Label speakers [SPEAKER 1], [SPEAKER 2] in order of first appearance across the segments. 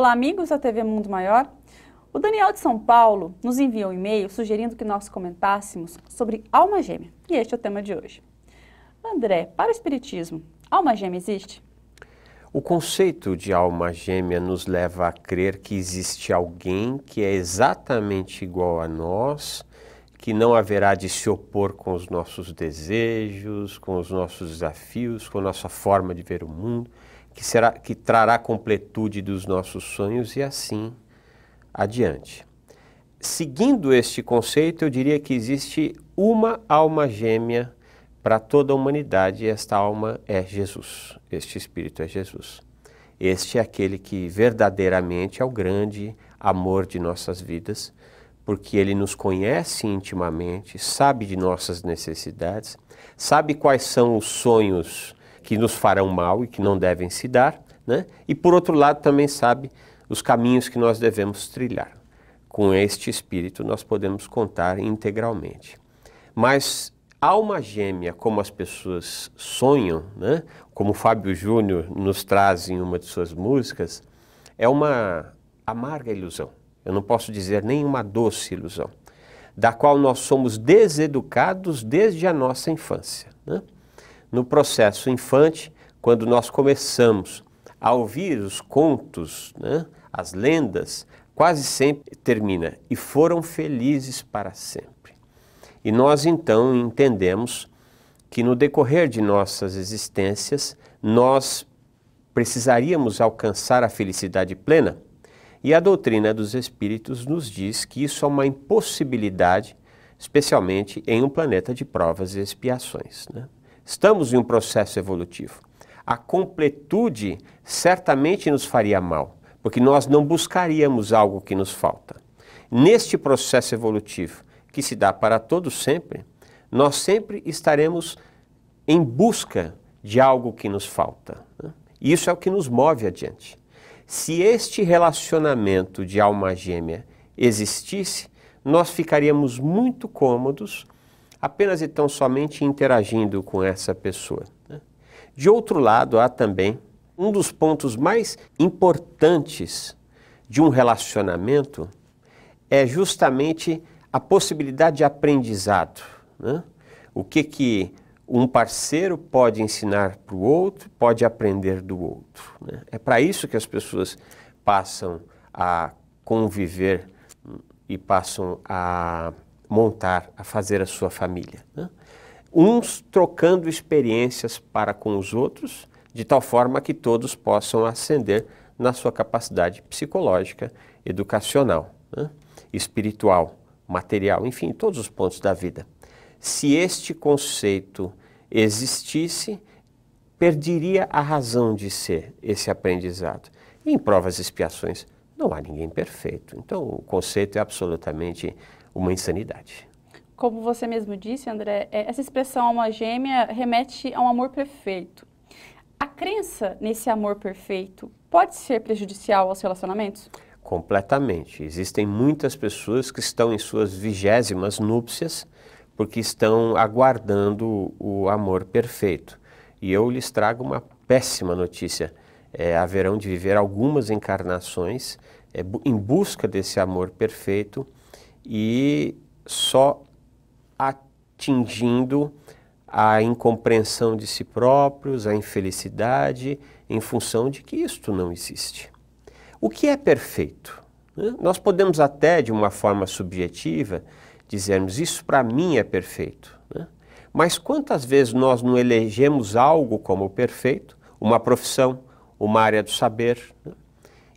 [SPEAKER 1] Olá, amigos da TV Mundo Maior. O Daniel de São Paulo nos enviou um e-mail sugerindo que nós comentássemos sobre alma gêmea. E este é o tema de hoje. André, para o Espiritismo, alma gêmea existe?
[SPEAKER 2] O conceito de alma gêmea nos leva a crer que existe alguém que é exatamente igual a nós, que não haverá de se opor com os nossos desejos, com os nossos desafios, com a nossa forma de ver o mundo, que trará completude dos nossos sonhos e assim adiante. Seguindo este conceito, eu diria que existe uma alma gêmea para toda a humanidade, e esta alma é Jesus, este Espírito é Jesus. Este é aquele que verdadeiramente é o grande amor de nossas vidas, porque ele nos conhece intimamente, sabe de nossas necessidades, sabe quais são os sonhos que nos farão mal e que não devem se dar, né? E por outro lado também sabe os caminhos que nós devemos trilhar. Com este Espírito nós podemos contar integralmente. Mas alma gêmea, como as pessoas sonham, né? Como o Fábio Júnior nos traz em uma de suas músicas, é uma amarga ilusão. Eu não posso dizer nem uma doce ilusão, da qual nós somos deseducados desde a nossa infância, né? No processo infante, quando nós começamos a ouvir os contos, né, as lendas, quase sempre termina, e foram felizes para sempre. E nós então entendemos que no decorrer de nossas existências, nós precisaríamos alcançar a felicidade plena, e a doutrina dos Espíritos nos diz que isso é uma impossibilidade, especialmente em um planeta de provas e expiações, né? Estamos em um processo evolutivo. A completude certamente nos faria mal, porque nós não buscaríamos algo que nos falta. Neste processo evolutivo, que se dá para todos sempre, nós sempre estaremos em busca de algo que nos falta, né? E isso é o que nos move adiante. Se este relacionamento de alma gêmea existisse, nós ficaríamos muito cômodos apenas e tão somente interagindo com essa pessoa, né? De outro lado, há também um dos pontos mais importantes de um relacionamento é justamente a possibilidade de aprendizado, né? O que um parceiro pode ensinar para o outro, pode aprender do outro, né? É para isso que as pessoas passam a conviver e passam a montar, a fazer a sua família, né? Uns trocando experiências para com os outros, de tal forma que todos possam ascender na sua capacidade psicológica, educacional, né? Espiritual, material, enfim, todos os pontos da vida. Se este conceito existisse, perderia a razão de ser esse aprendizado. E em provas e expiações não há ninguém perfeito, então o conceito é absolutamente uma insanidade.
[SPEAKER 1] Como você mesmo disse, André, essa expressão alma gêmea remete a um amor perfeito. A crença nesse amor perfeito pode ser prejudicial aos relacionamentos?
[SPEAKER 2] Completamente. Existem muitas pessoas que estão em suas 20º núpcias porque estão aguardando o amor perfeito. E eu lhes trago uma péssima notícia. Haverão de viver algumas encarnações em busca desse amor perfeito e só atingindo a incompreensão de si próprios, a infelicidade, em função de que isto não existe. O que é perfeito? Nós podemos até, de uma forma subjetiva, dizermos isso para mim é perfeito, né? Mas quantas vezes nós não elegemos algo como perfeito, uma profissão, uma área do saber, né?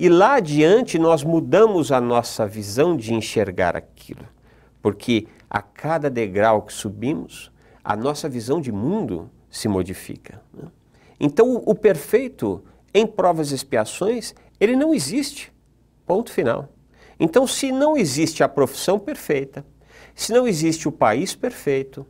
[SPEAKER 2] E lá adiante nós mudamos a nossa visão de enxergar aquilo, porque a cada degrau que subimos, a nossa visão de mundo se modifica, né? Então o perfeito em provas e expiações, ele não existe, ponto final. Então se não existe a profissão perfeita, se não existe o país perfeito,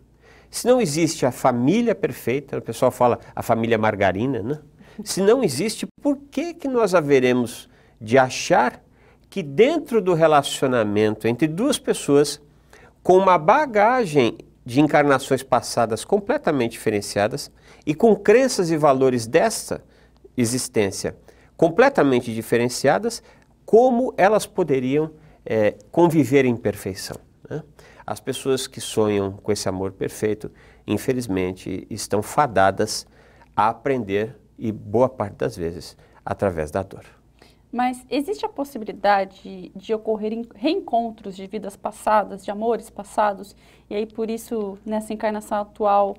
[SPEAKER 2] se não existe a família perfeita, o pessoal fala a família margarina, né? Se não existe, por que nós haveremos de achar que dentro do relacionamento entre duas pessoas com uma bagagem de encarnações passadas completamente diferenciadas e com crenças e valores desta existência completamente diferenciadas, como elas poderiam conviver em perfeição, né? As pessoas que sonham com esse amor perfeito, infelizmente, estão fadadas a aprender, e boa parte das vezes, através da dor.
[SPEAKER 1] Mas existe a possibilidade de ocorrerem reencontros de vidas passadas, de amores passados, e aí por isso, nessa encarnação atual,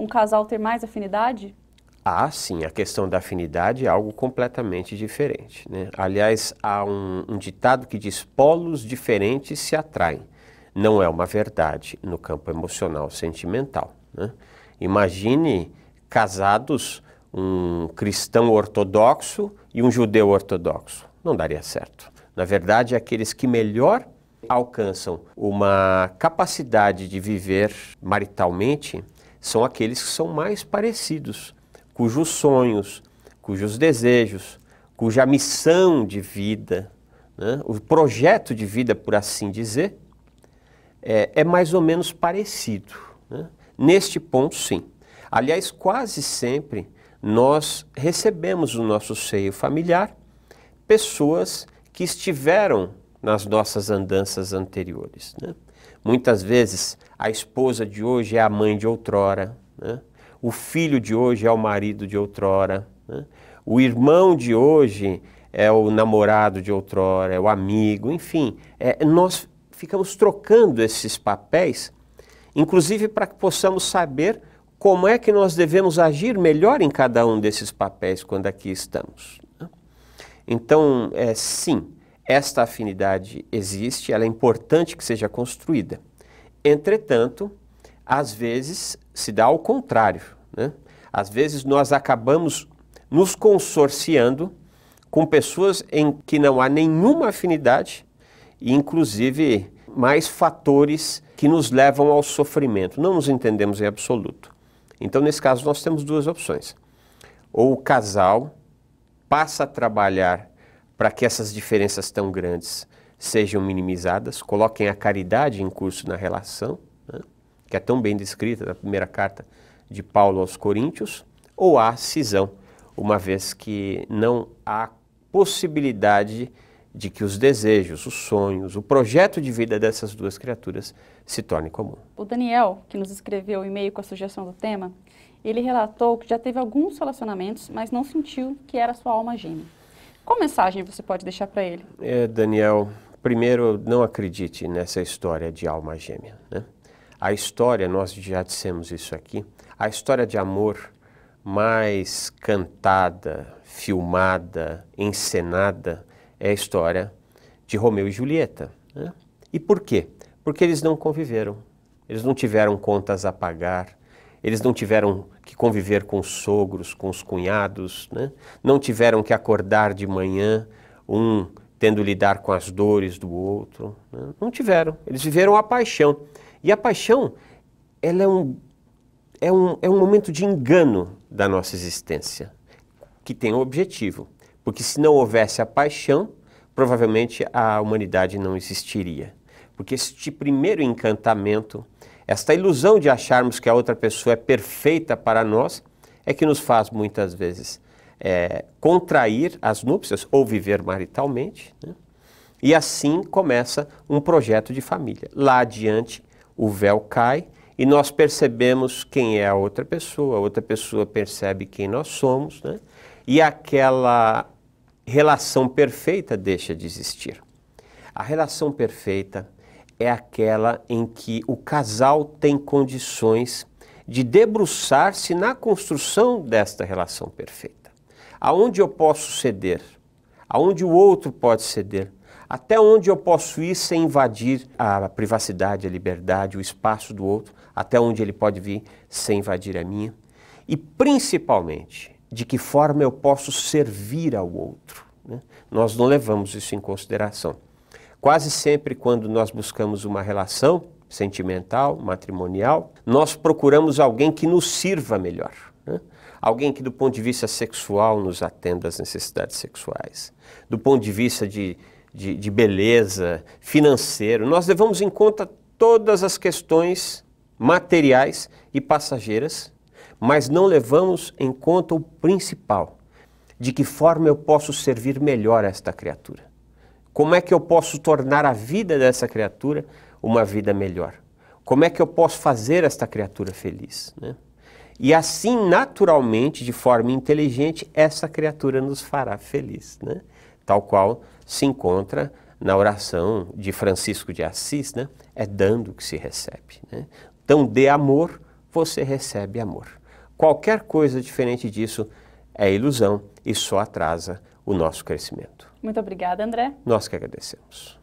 [SPEAKER 1] um casal ter mais afinidade?
[SPEAKER 2] Ah, sim, a questão da afinidade é algo completamente diferente, né? Aliás, há um ditado que diz: polos diferentes se atraem. Não é uma verdade no campo emocional, sentimental, né? Imagine casados, um cristão ortodoxo e um judeu ortodoxo. Não daria certo. Na verdade, aqueles que melhor alcançam uma capacidade de viver maritalmente são aqueles que são mais parecidos, cujos sonhos, cujos desejos, cuja missão de vida, né, o projeto de vida, por assim dizer, é mais ou menos parecido, né? Neste ponto, sim. Aliás, quase sempre nós recebemos no nosso seio familiar pessoas que estiveram nas nossas andanças anteriores, né? Muitas vezes a esposa de hoje é a mãe de outrora, né? O filho de hoje é o marido de outrora, né? O irmão de hoje é o namorado de outrora, é o amigo, enfim. Nós ficamos trocando esses papéis, inclusive para que possamos saber como é que nós devemos agir melhor em cada um desses papéis quando aqui estamos, né? Então, sim, esta afinidade existe, ela é importante que seja construída. Entretanto, às vezes se dá ao contrário, né? Às vezes nós acabamos nos consorciando com pessoas em que não há nenhuma afinidade e, inclusive, mais fatores que nos levam ao sofrimento. Não nos entendemos em absoluto. Então, nesse caso, nós temos duas opções. Ou o casal passa a trabalhar para que essas diferenças tão grandes sejam minimizadas, coloquem a caridade em curso na relação, né, que é tão bem descrita na primeira carta de Paulo aos Coríntios, ou há cisão, uma vez que não há possibilidade de que os desejos, os sonhos, o projeto de vida dessas duas criaturas se torne comum.
[SPEAKER 1] O Daniel, que nos escreveu o e-mail com a sugestão do tema, ele relatou que já teve alguns relacionamentos, mas não sentiu que era sua alma gêmea. Qual mensagem você pode deixar para ele?
[SPEAKER 2] Daniel, primeiro, não acredite nessa história de alma gêmea, né? A história, nós já dissemos isso aqui, a história de amor mais cantada, filmada, encenada, é a história de Romeu e Julieta, né? E por quê? Porque eles não conviveram, eles não tiveram contas a pagar, eles não tiveram que conviver com os sogros, com os cunhados, né? Não tiveram que acordar de manhã, um tendo lidar com as dores do outro, né? Não tiveram, eles viveram a paixão. E a paixão, ela é um momento de engano da nossa existência, que tem um objetivo. Porque se não houvesse a paixão, provavelmente a humanidade não existiria. Porque este primeiro encantamento, esta ilusão de acharmos que a outra pessoa é perfeita para nós, é que nos faz muitas vezes contrair as núpcias ou viver maritalmente, né? E assim começa um projeto de família. Lá adiante o véu cai e nós percebemos quem é a outra pessoa percebe quem nós somos, né? E aquela relação perfeita deixa de existir. A relação perfeita é aquela em que o casal tem condições de debruçar-se na construção desta relação perfeita. Aonde eu posso ceder, aonde o outro pode ceder, até onde eu posso ir sem invadir a privacidade, a liberdade, o espaço do outro, até onde ele pode vir sem invadir a minha. E principalmente, de que forma eu posso servir ao outro, né? Nós não levamos isso em consideração. Quase sempre quando nós buscamos uma relação sentimental, matrimonial, nós procuramos alguém que nos sirva melhor, né? Alguém que do ponto de vista sexual nos atenda às necessidades sexuais, do ponto de vista de beleza, financeiro. Nós levamos em conta todas as questões materiais e passageiras, mas não levamos em conta o principal, de que forma eu posso servir melhor a esta criatura, Como é que eu posso tornar a vida dessa criatura uma vida melhor? Como é que eu posso fazer esta criatura feliz, né? E assim, naturalmente, de forma inteligente, essa criatura nos fará feliz, né? Tal qual se encontra na oração de Francisco de Assis, né? É dando que se recebe, né? Então, dê amor, você recebe amor. Qualquer coisa diferente disso é ilusão e só atrasa o nosso crescimento.
[SPEAKER 1] Muito obrigada, André.
[SPEAKER 2] Nós que agradecemos.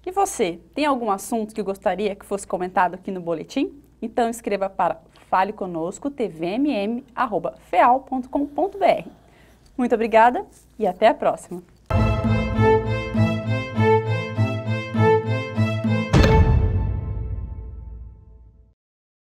[SPEAKER 1] E você, tem algum assunto que gostaria que fosse comentado aqui no boletim? Então escreva para faleconosco tvmm@feal.com.br. Muito obrigada e até a próxima!